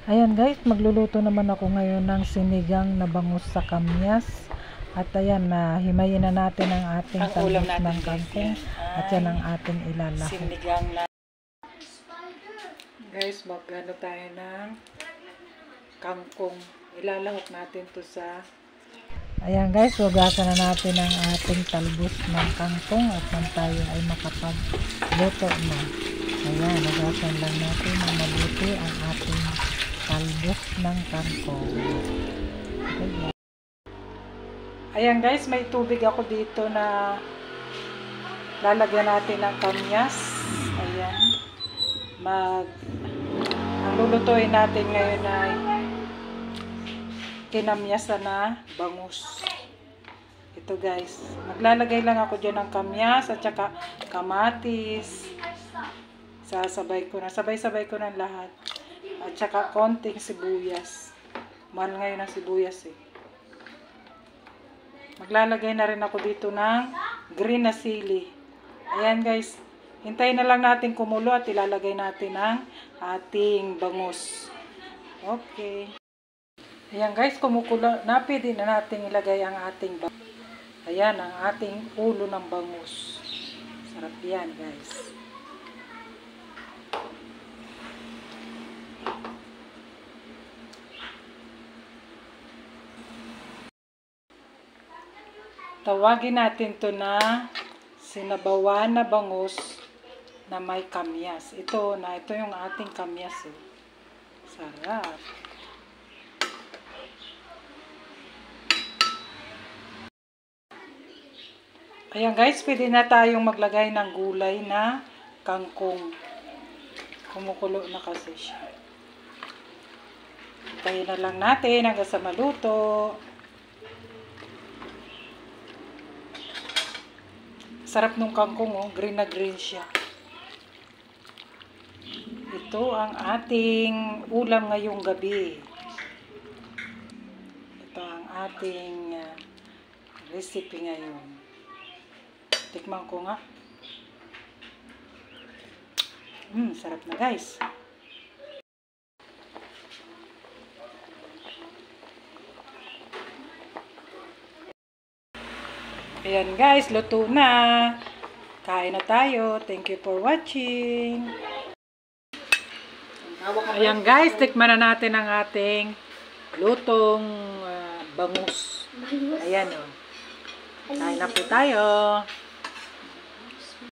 Ayan guys, magluluto naman ako ngayon ng sinigang na bangus sa kamyas. At ayan, himayin na natin ang ating talbos ng kangkong. At yan ang ating ilalahok. Sinigang na. Guys, magano tayo ng kangkong. Ilalahok natin to sa... Ayan guys, hugasan na natin ang ating talbos ng kangkong at nang tayo ay makapagluto na. Ayan, hugasan lang natin na mabuti ang ating talbos ng kangkong. Okay. Ayan guys, may tubig ako dito na lalagyan natin ng kamyas. Ayan. Ang lulutuin natin ngayon ay kinamyasan na bangus. Ito guys. Maglalagay lang ako dyan ng kamyas at saka kamatis. Sabay-sabay ko na lahat. At saka konting sibuyas. Mahal ngayon ang sibuyas eh. Maglalagay na rin ako dito ng green na sili. Ayan guys. Hintayin na lang natin kumulo at ilalagay natin ang ating bangus. Okay. Ayan guys, kumukulo na. Pwede na natin ilagay ang ating bangus. Ayan ang ating ulo ng bangus. Sarap yan guys. Tawagin natin to na sinabawan na bangus na may kamyas. Ito yung ating kamyas. Eh. Sarap. Ayan guys, pwede na tayong maglagay ng gulay na kangkong. Kumukulo na kasi siya. Hintayin na lang natin hanggang sa maluto. Sarap nung kangkong, oh. Green na green siya. Ito ang ating ulam ngayong gabi. Ito ang ating recipe ngayon. Tikman ko nga. Sarap na guys. Ayan guys, luto na. Kain na tayo. Thank you for watching. Ayan guys, tikman na natin ang ating lutong bangus. Ayan o. Kain na po tayo.